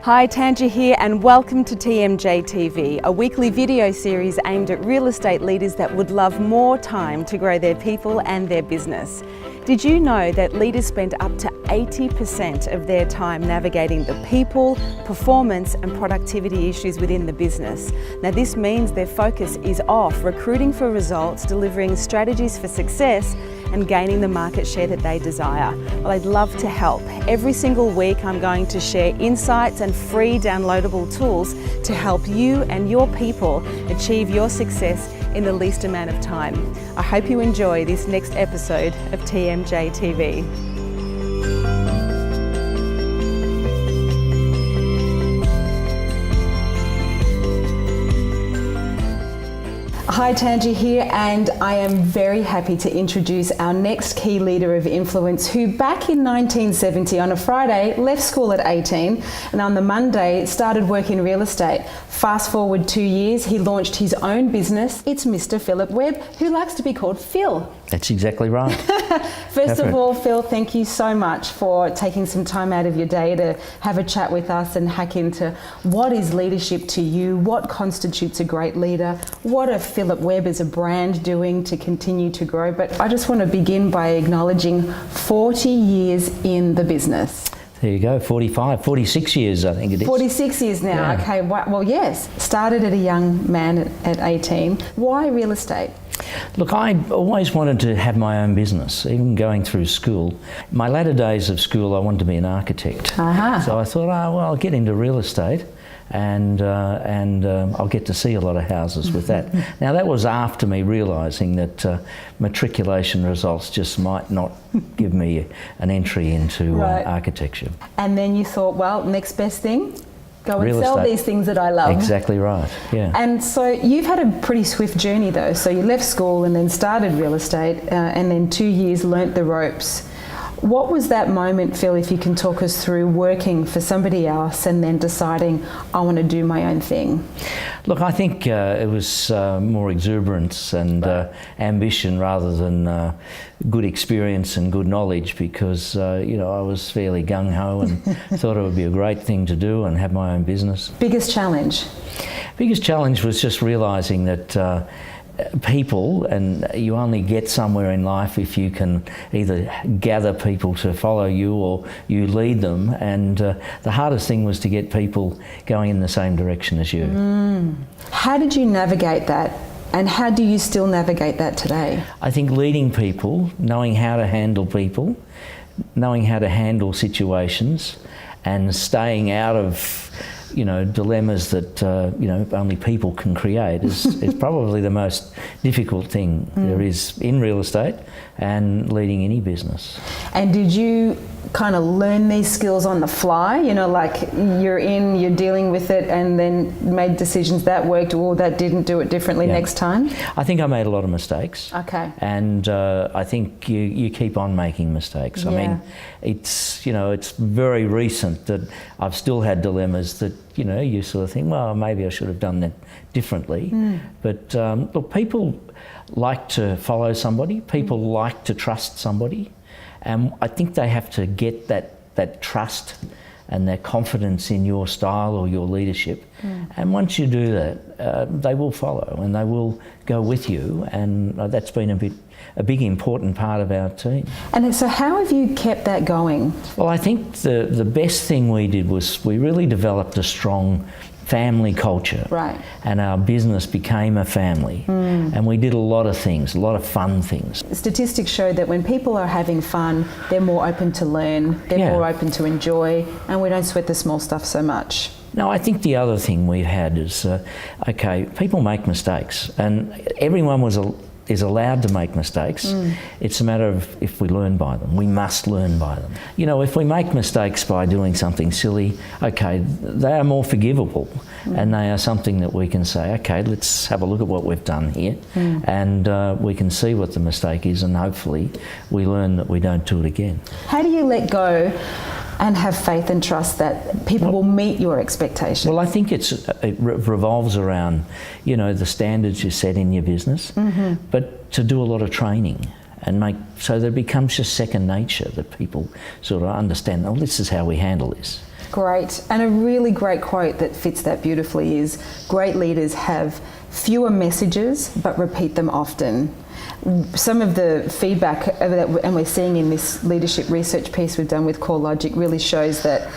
Hi, Tanja here and welcome to TMJ TV, a weekly video series aimed at real estate leaders that would love more time to grow their people and their business. Did you know that leaders spend up to 80% of their time navigating the people, performance and productivity issues within the business? Now this means their focus is off recruiting for results, delivering strategies for success and gaining the market share that they desire. Well, I'd love to help. Every single week I'm going to share insights and free downloadable tools to help you and your people achieve your success in the least amount of time. I hope you enjoy this next episode of TMJ TV. Hi, Tanja here, and I am very happy to introduce our next key leader of influence who back in 1970 on a Friday left school at 18 and on the Monday started work in real estate. Fast forward 2 years, he launched his own business. It's Mr. Philip Webb, who likes to be called Phil. That's exactly right. First of all, Phil, thank you so much for taking some time out of your day to have a chat with us and hack into what is leadership to you, what constitutes a great leader, what are Philip Webb as a brand doing to continue to grow. But I just want to begin by acknowledging 40 years in the business. There you go, 46 years I think it is. 46 years now, Yeah. Okay, well yes, started at a young man at 18. Why real estate? Look, I always wanted to have my own business, even going through school. My latter days of school I wanted to be an architect. So I thought, I'll get into real estate and I'll get to see a lot of houses with that. Now that was after me realising that matriculation results just might not give me an entry into architecture. And then you thought, well, next best thing? Go and Real sell estate. these things that I love. Exactly right, yeah. And so you've had a pretty swift journey though. So you left school and then started real estate and then 2 years learnt the ropes. What was that moment, Phil, if you can talk us through working for somebody else and then deciding I want to do my own thing? Look, I think it was more exuberance and ambition rather than good experience and good knowledge, because you know, I was fairly gung-ho and thought it would be a great thing to do and have my own business. Biggest challenge? Biggest challenge was just realising that people, and you only get somewhere in life if you can either gather people to follow you or you lead them, and the hardest thing was to get people going in the same direction as you. How did you navigate that, and how do you still navigate that today? I think leading people, knowing how to handle people, knowing how to handle situations and staying out of dilemmas that only people can create is probably the most difficult thing there is in real estate and leading any business. And did you kind of learn these skills on the fly? You know, like you're dealing with it and then made decisions that worked or that didn't, do it differently next time? I think I made a lot of mistakes. Okay. And I think you keep on making mistakes. Yeah. I mean, it's very recent that I've still had dilemmas that, you sort of think, well, maybe I should have done that differently. But look, people like to follow somebody. People like to trust somebody. And I think they have to get that trust and that confidence in your style or your leadership. And once you do that, they will follow and they will go with you. And that's been a big important part of our team. And so how have you kept that going? Well, I think the best thing we did was we really developed a strong family culture. Right. And our business became a family. And we did a lot of things, a lot of fun things. Statistics show that when people are having fun, they're more open to learn, they're more open to enjoy, and we don't sweat the small stuff so much. No, I think the other thing we've had is, people make mistakes, and everyone is allowed to make mistakes. It's a matter of if we learn by them. We must learn by them. If we make mistakes by doing something silly, they are more forgivable and they are something that we can say, let's have a look at what we've done here and we can see what the mistake is, and hopefully we learn that we don't do it again. How do you let go and have faith and trust that people will meet your expectations? Well, I think it revolves around, the standards you set in your business, but to do a lot of training and make so that it becomes just second nature, that people sort of understand, oh, this is how we handle this. Great. And a really great quote that fits that beautifully is, great leaders have fewer messages but repeat them often. Some of the feedback and we're seeing in this leadership research piece we've done with CoreLogic really shows that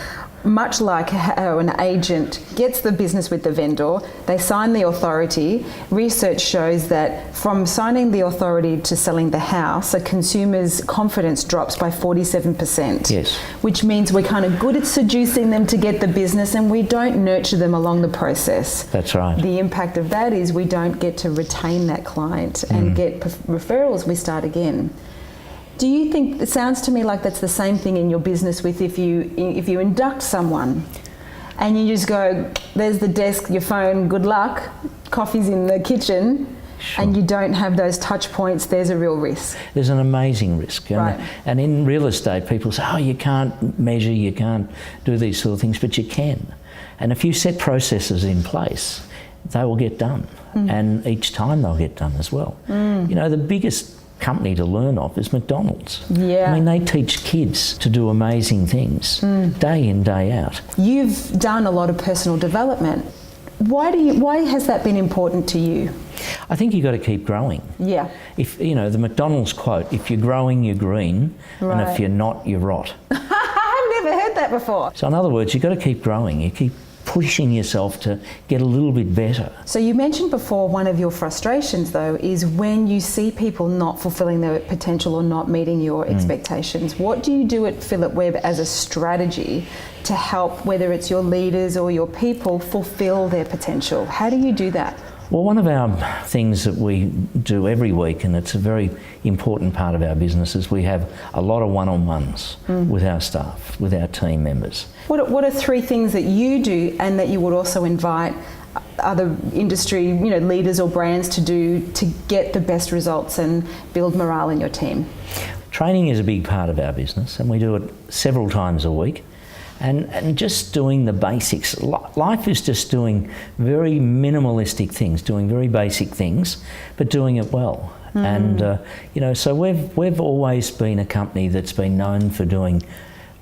much like how an agent gets the business with the vendor, they sign the authority. Research shows that from signing the authority to selling the house, a consumer's confidence drops by 47%. Yes. Which means we're kind of good at seducing them to get the business and we don't nurture them along the process. That's right. The impact of that is we don't get to retain that client and get referrals, we start again. Do you think, it sounds to me like that's the same thing in your business with if you induct someone and you just go, there's the desk, your phone, good luck, coffee's in the kitchen, sure. And you don't have those touch points, there's a real risk. There's an amazing risk. Right. And in real estate, people say, oh, you can't measure, you can't do these sort of things, but you can. And if you set processes in place, they will get done. And each time they'll get done as well. You know, the biggest company to learn off is McDonald's. Yeah. I mean, they teach kids to do amazing things day in, day out. You've done a lot of personal development. Why has that been important to you? I think you've got to keep growing. Yeah. If you know the McDonald's quote, if you're growing, you're green, Right. and if you're not, you're rot. I've never heard that before. So in other words, you've got to keep growing. You keep pushing yourself to get a little bit better. So you mentioned before one of your frustrations though is when you see people not fulfilling their potential or not meeting your expectations. What do you do at Philip Webb as a strategy to help, whether it's your leaders or your people, fulfill their potential? How do you do that? Well, one of our things that we do every week, and it's a very important part of our business, is we have a lot of one-on-ones with our staff, with our team members. What are 3 things that you do and that you would also invite other industry, leaders or brands to do to get the best results and build morale in your team? Training is a big part of our business, and we do it several times a week. And just doing the basics. Life is just doing very minimalistic things, doing very basic things, but doing it well. And so we've always been a company that's been known for doing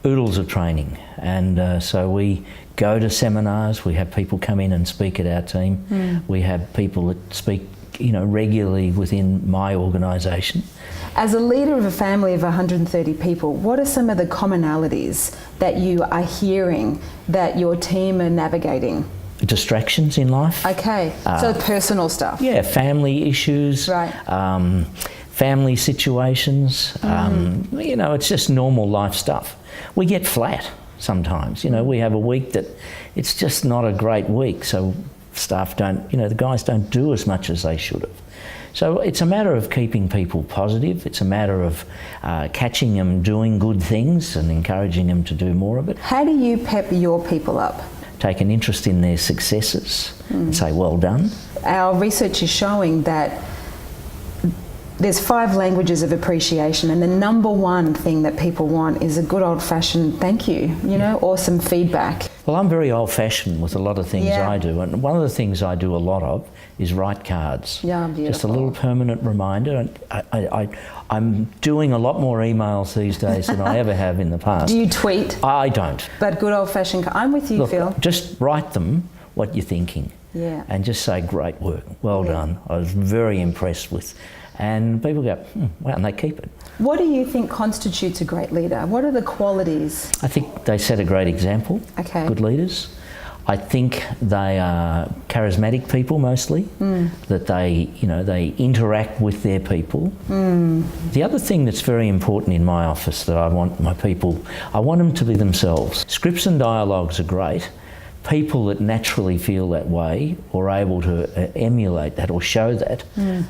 oodles of training. And so we go to seminars. We have people come in and speak at our team. We have people that speak, regularly within my organisation. As a leader of a family of 130 people, what are some of the commonalities that you are hearing that your team are navigating? Distractions in life. Okay, so personal stuff. Yeah, family issues. Right. Family situations. It's just normal life stuff. We get flat sometimes. We have a week that it's just not a great week, so staff don't, the guys don't do as much as they should have. So it's a matter of keeping people positive. It's a matter of catching them doing good things and encouraging them to do more of it. How do you pep your people up? Take an interest in their successes and say, well done. Our research is showing that there's 5 languages of appreciation, and the number one thing that people want is a good old-fashioned thank you, or some feedback. Well, I'm very old-fashioned with a lot of things I do, and one of the things I do a lot of is write cards. Yeah, beautiful. Just a little permanent reminder. I'm doing a lot more emails these days than I ever have in the past. Do you tweet? I don't. But good old-fashioned, I'm with you, Look, Phil. Just write them what you're thinking. Yeah. And just say, great work, well done. I was very impressed with. And people go, wow, and they keep it. What do you think constitutes a great leader? What are the qualities? I think they set a great example. Okay. Good leaders. I think they are charismatic people mostly, that they interact with their people. The other thing that's very important in my office that I want my people, I want them to be themselves. Scripts and dialogues are great. People that naturally feel that way or are able to emulate that or show that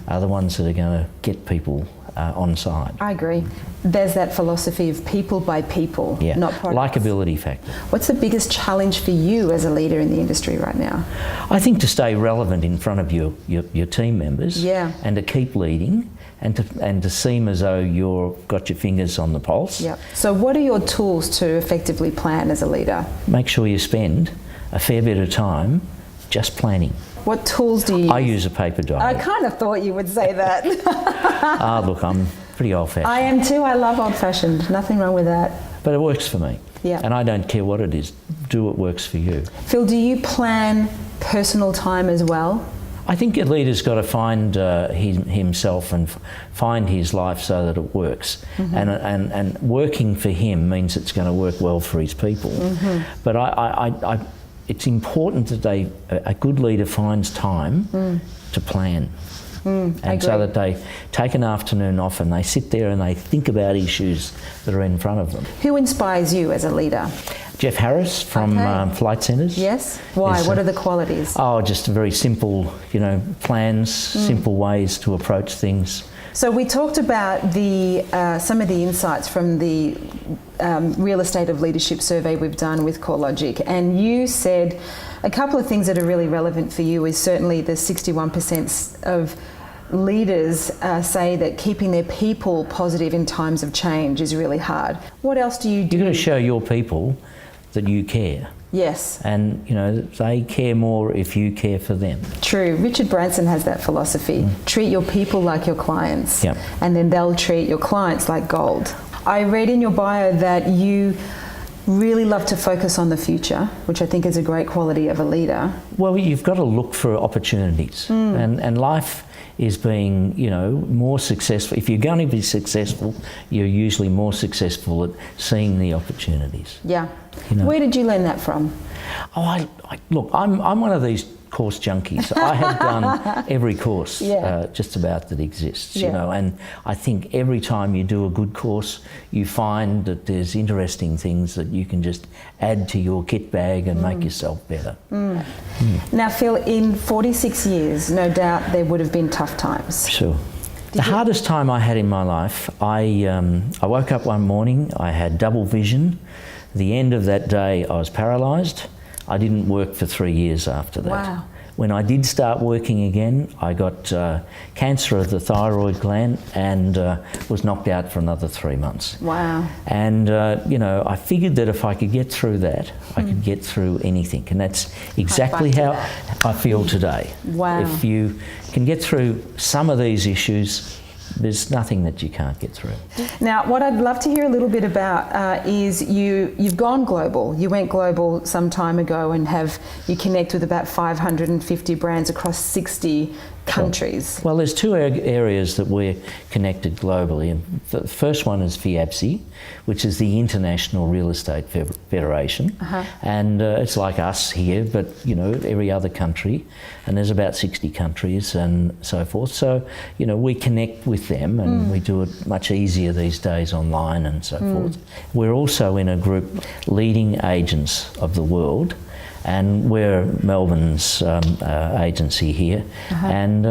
are the ones that are going to get people on side. I agree. There's that philosophy of people by people, not products. Likeability factor. What's the biggest challenge for you as a leader in the industry right now? I think to stay relevant in front of your team members and to keep leading and to seem as though you've got your fingers on the pulse. Yeah. So what are your tools to effectively plan as a leader? Make sure you spend a fair bit of time just planning. What tools do you use? I use a paper diary. I kind of thought you would say that. Look, I'm pretty old-fashioned. I am too. I love old-fashioned. Nothing wrong with that. but it works for me. Yeah. And I don't care what it is. Do what works for you. Phil, do you plan personal time as well? I think a leader's got to find himself and find his life so that it works. And working for him means it's going to work well for his people. But it's important that a good leader finds time to plan. And so that they take an afternoon off and they sit there and they think about issues that are in front of them. Who inspires you as a leader? Jeff Harris from Flight Centres. Yes. Why? What are the qualities? Oh, just very simple, plans, simple ways to approach things. So we talked about some of the insights from the Real Estate of Leadership survey we've done with CoreLogic, and you said a couple of things that are really relevant for you is certainly the 61% of leaders say that keeping their people positive in times of change is really hard. What else do you do? You've got to show your people that you care. Yes. And, they care more if you care for them. True. Richard Branson has that philosophy. Treat your people like your clients. Yep. And then they'll treat your clients like gold. I read in your bio that you really love to focus on the future, which I think is a great quality of a leader. Well, you've got to look for opportunities. And life is being, more successful. If you're going to be successful, you're usually more successful at seeing the opportunities. Yeah. Where did you learn that from? Oh, look, I'm one of these course junkies. I have done every course just about that exists, and I think every time you do a good course, you find that there's interesting things that you can just add to your kit bag and make yourself better. Now, Phil, in 46 years, no doubt there would have been tough times. Sure. The hardest time I had in my life, I woke up one morning, I had double vision. The end of that day, I was paralysed. I didn't work for 3 years after that. Wow. When I did start working again, I got cancer of the thyroid gland and was knocked out for another 3 months. Wow. And, I figured that if I could get through that, I could get through anything. And that's exactly how I feel today. Wow. If you can get through some of these issues, there's nothing that you can't get through. Now, what I'd love to hear a little bit about is you've gone global. You went global some time ago and you connect with about 550 brands across 60 countries. Well, there's two areas that we're connected globally. And the first one is FIABCE, which is the International Real Estate Federation. And it's like us here, but, every other country. And there's about 60 countries and so forth. So, we connect with them and we do it much easier these days online and so forth. We're also in a group, Leading Agents of the World. And we're Melbourne's agency here, and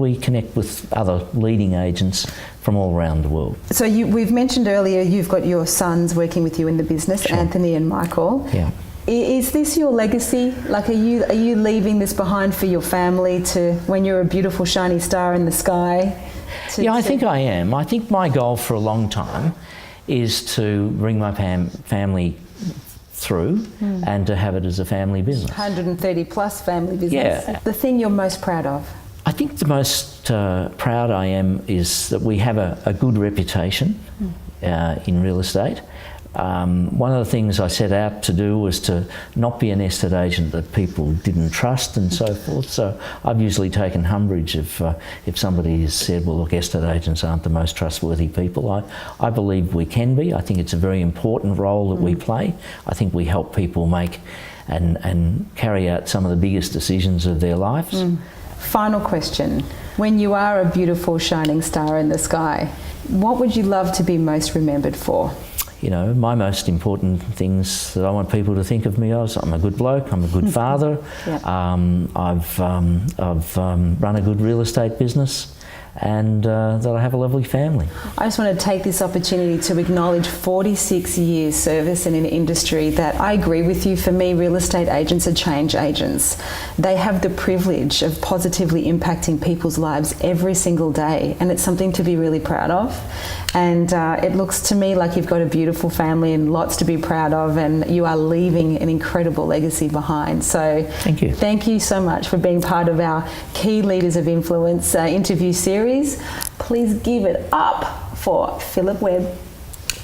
we connect with other leading agents from all around the world. So we've mentioned earlier you've got your sons working with you in the business, Sure. Anthony and Michael. Yeah. Is this your legacy? Like, are you leaving this behind for your family to when you're a beautiful shiny star in the sky? I think I am. I think my goal for a long time is to bring my family through and to have it as a family business. 130 plus family business. Yeah. The thing you're most proud of? I think the most proud I am is that we have a good reputation in real estate. One of the things I set out to do was to not be an estate agent that people didn't trust and so forth. So I've usually taken umbrage if somebody has said, well, look, estate agents aren't the most trustworthy people. I believe we can be. I think it's a very important role that we play. I think we help people make and carry out some of the biggest decisions of their lives. Final question. When you are a beautiful shining star in the sky, what would you love to be most remembered for? My most important things that I want people to think of me as, I'm a good bloke, I'm a good father, I've run a good real estate business, and that I have a lovely family. I just want to take this opportunity to acknowledge 46 years service in an industry that I agree with you. For me, real estate agents are change agents. They have the privilege of positively impacting people's lives every single day, and it's something to be really proud of. And it looks to me like you've got a beautiful family and lots to be proud of, and you are leaving an incredible legacy behind. So thank you. Thank you so much for being part of our Key Leaders of Influence interview series. Please give it up for Philip Webb.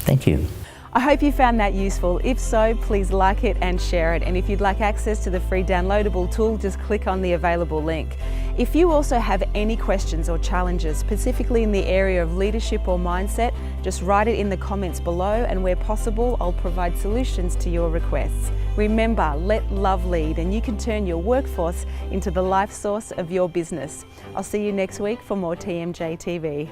Thank you. I hope you found that useful. If so, please like it and share it. And if you'd like access to the free downloadable tool, just click on the available link. If you also have any questions or challenges, specifically in the area of leadership or mindset, just write it in the comments below, and where possible, I'll provide solutions to your requests. Remember, let love lead, and you can turn your workforce into the life source of your business. I'll see you next week for more TMJ TV.